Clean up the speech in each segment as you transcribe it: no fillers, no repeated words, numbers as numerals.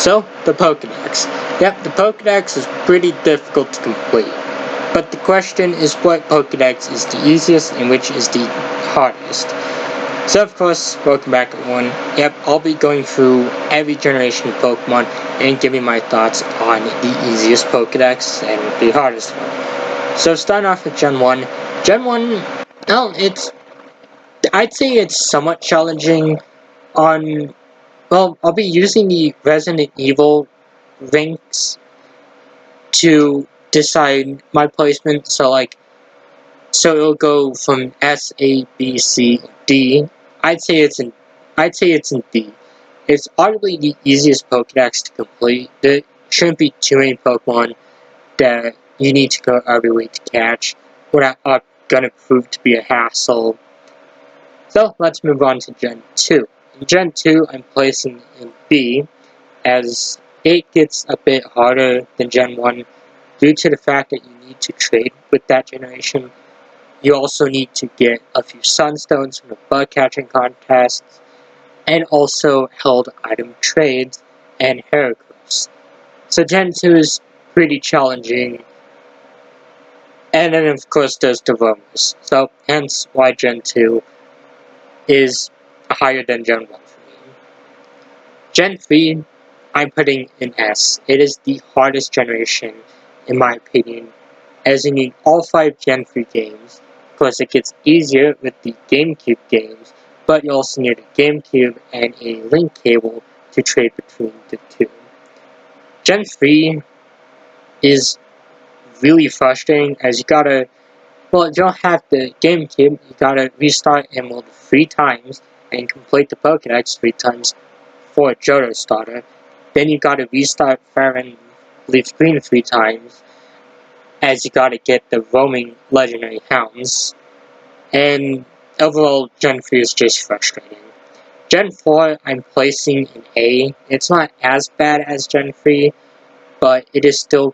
So, the Pokedex. Yep, the Pokedex is pretty difficult to complete. But the question is what Pokedex is the easiest and which is the hardest. So of course, welcome back everyone. Yep, I'll be going through every generation of Pokemon and giving my thoughts on the easiest Pokedex and the hardest one. So starting off with Gen 1. Gen 1, well, I'd say it's somewhat challenging on, well, I'll be using the Resident Evil ranks to decide my placement. So it'll go from S, A, B, C, D. I'd say it's in D. It's arguably the easiest Pokedex to complete. There shouldn't be too many Pokemon that you need to go every way to catch, what are gonna prove to be a hassle. So let's move on to Gen 2. In Gen 2, I'm placing in B, as it gets a bit harder than Gen 1 due to the fact that you need to trade with that generation. You also need to get a few Sunstones from the bug catching contests, and also held item trades and Heracross. So Gen 2 is pretty challenging, and then of course there's the Roamers. So hence why Gen 2 is higher than Gen 1 for me. Gen 3, I'm putting in S. It is the hardest generation, in my opinion, as you need all 5 Gen 3 games. Of course, it gets easier with the GameCube games, but you also need a GameCube and a link cable to trade between the two. Gen 3 is really frustrating as you don't have the GameCube, you gotta restart Emerald 3 times and complete the Pokedex 3 times for a Johto starter. Then you gotta restart Fire and Leaf Green 3 times, as you gotta get the roaming legendary hounds. And overall, Gen 3 is just frustrating. Gen 4, I'm placing in A. It's not as bad as Gen 3, but it is still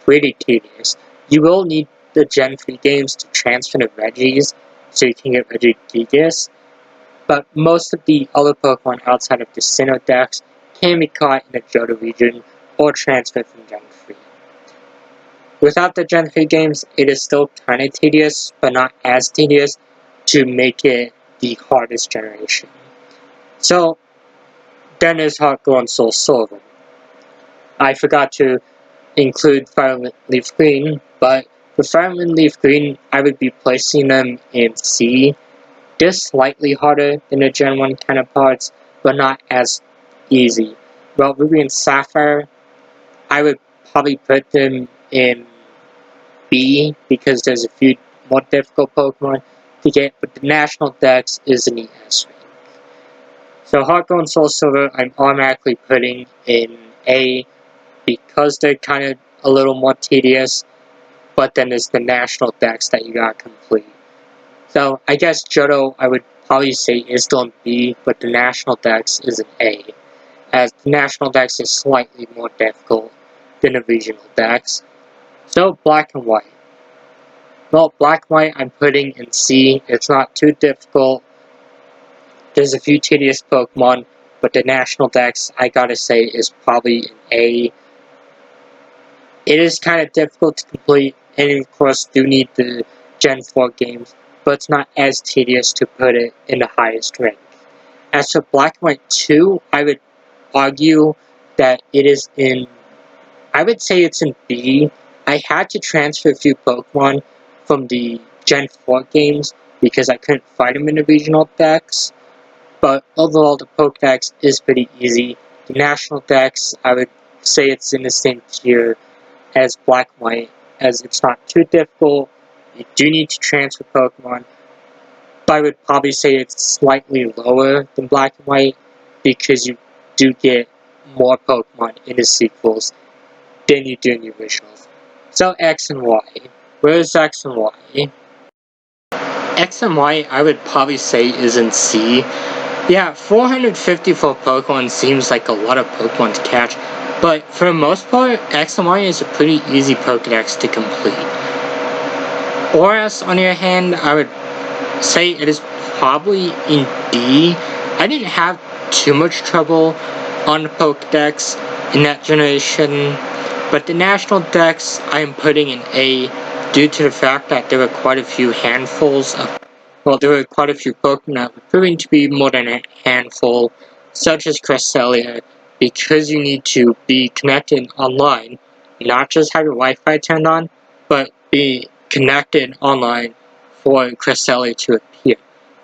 pretty tedious. You will need the Gen 3 games to transfer to Regis, so you can get Regigigas, but most of the other Pokemon outside of the Sinnoh Dex can be caught in the Johto region or transferred from Gen 3. Without the Gen 3 games, it is still kinda tedious, but not as tedious to make it the hardest generation. So, then there's Heart Gold and Soul Silver. I forgot to include Fire and Leaf Green, but for Fire and Leaf Green, I would be placing them in C. They're slightly harder than the Gen 1 counterparts, but not as easy. Well, Ruby and Sapphire, I would probably put them in B, because there's a few more difficult Pokemon to get, but the National Dex is in the S rank. So Heart Gold and Soul Silver, I'm automatically putting in A, because they're kind of a little more tedious, but then there's the National Dex that you gotta complete. So I guess Johto, I would probably say is still in B, but the National Dex is in A, as the National Dex is slightly more difficult than the Regional Dex. So Black and White. Well, Black and White I'm putting in C. It's not too difficult. There's a few tedious Pokemon, but the National Dex, I gotta say, is probably in A. It is kind of difficult to complete, and of course do need the Gen 4 games, but it's not as tedious to put it in the highest rank. As for Black and White 2, I would argue that it is in, I would say it's in B. I had to transfer a few Pokemon from the Gen 4 games because I couldn't fight them in the regional decks, but overall the Pokedex is pretty easy. The National Dex, I would say it's in the same tier as Black and White, as it's not too difficult. You do need to transfer Pokemon, but I would probably say it's slightly lower than Black and White because you do get more Pokemon in the sequels than you do in the originals. So X and Y. Where's X and Y? X and Y, I would probably say is in C. Yeah, 454 Pokemon seems like a lot of Pokemon to catch, but for the most part, X and Y is a pretty easy Pokedex to complete. Oras, on the other hand, I would say it is probably in D. I didn't have too much trouble on the Pokedex in that generation, but the National Dex I am putting in A due to the fact that there were quite a few there were quite a few Pokemon that were proving to be more than a handful, such as Cresselia, because you need to be connected online, not just have your Wi-Fi turned on, but be connected online for Cresselia to appear.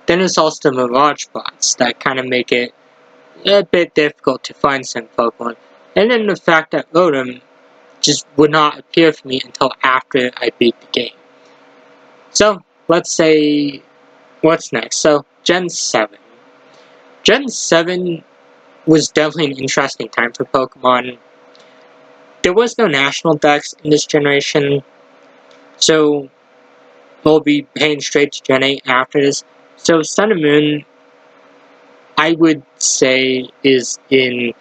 Then there's also the Mirage bots that kind of make it a bit difficult to find some Pokemon. And then the fact that Rotom just would not appear for me until after I beat the game. So, let's say, what's next? So, Gen 7. Gen 7 was definitely an interesting time for Pokemon. There was no National Dex in this generation, so we'll be heading straight to Gen 8 after this. So, Sun and Moon, I would say it's in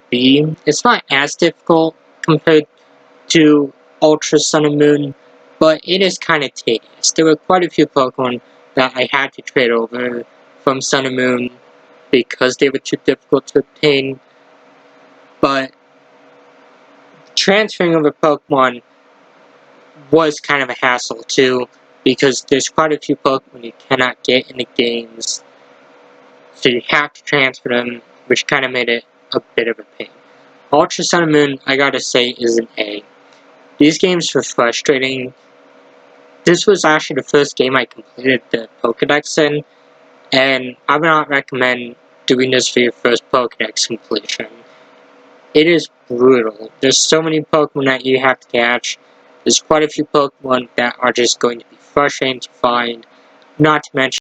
B. It's not as difficult compared to Ultra Sun and Moon, but it is kind of tedious. There were quite a few Pokemon that I had to trade over from Sun and Moon because they were too difficult to obtain, but transferring over Pokemon was kind of a hassle too, because there's quite a few Pokemon you cannot get in the games, so you have to transfer them, which kind of made it a bit of a pain. Ultra Sun and Moon, I gotta say, is an A. These games were frustrating. This was actually the first game I completed the Pokedex in, and I would not recommend doing this for your first Pokedex completion. It is brutal. There's so many Pokemon that you have to catch. There's quite a few Pokemon that are just going to be frustrating to find, not to mention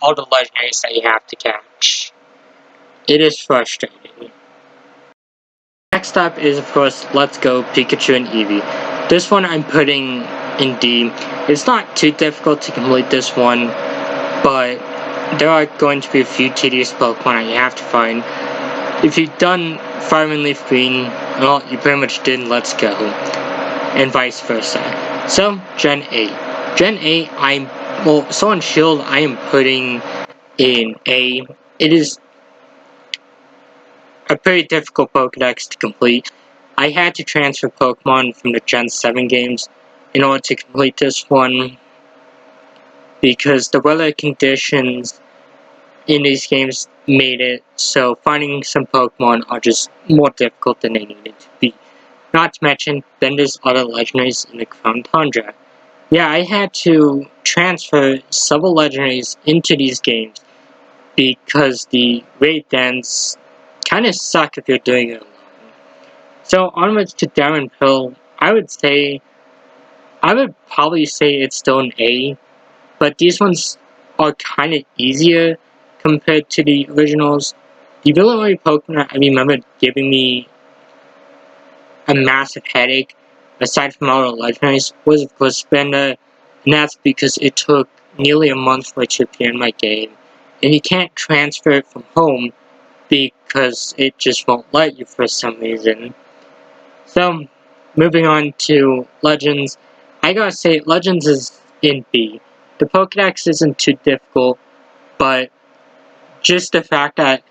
all the legendaries that you have to catch. It is frustrating. Next up is, of course, Let's Go Pikachu and Eevee. This one I'm putting in D. It's not too difficult to complete this one, but there are going to be a few tedious Pokemon that you have to find. If you've done Fire and Leaf Green, well, you pretty much did Let's Go, and vice versa. So, Gen 8. Gen 8, Sword and Shield, I am putting in A. It is a pretty difficult Pokedex to complete. I had to transfer Pokemon from the Gen 7 games in order to complete this one, because the weather conditions in these games made it so finding some Pokemon are just more difficult than they needed to be. Not to mention, then there's other legendaries in the Crown Tundra. Yeah, I had to transfer several legendaries into these games because the raid dens kind of suck if you're doing it alone. So onwards to Diamond Pearl, I would probably say it's still an A, but these ones are kind of easier compared to the originals. The Villanoi Pokemon I remember giving me a massive headache, aside from all the legendaries, was of course Spender, and that's because it took nearly a month for it to appear in my game, and you can't transfer it from home because it just won't let you for some reason. So, moving on to Legends, I gotta say, Legends is in B. The Pokedex isn't too difficult, but just the fact that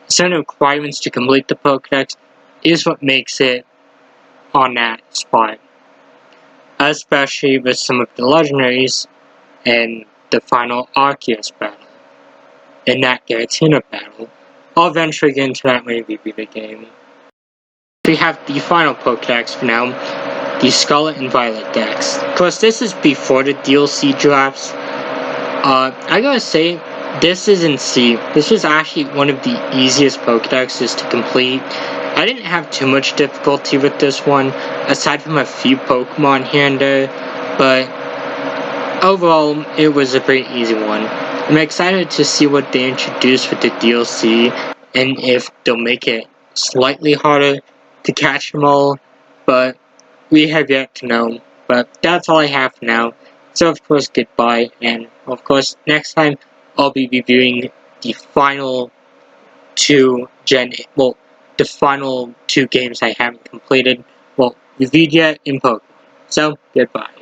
certain requirements to complete the Pokedex is what makes it on that spot. Especially with some of the legendaries and the final Arceus battle and that Giratina battle. I'll eventually get into that when we review the game. We have the final Pokedex for now, the Scarlet and Violet Dex. Of course, this is before the DLC drops. I gotta say, this is in C. This was actually one of the easiest Pokedexes to complete. I didn't have too much difficulty with this one, aside from a few Pokemon here and there, but overall, it was a pretty easy one. I'm excited to see what they introduce with the DLC, and if they'll make it slightly harder to catch them all, but we have yet to know. But that's all I have for now. So of course, goodbye, and of course, next time I'll be reviewing the final two the final two games I haven't completed, reviewed yet in Pokemon. So, goodbye.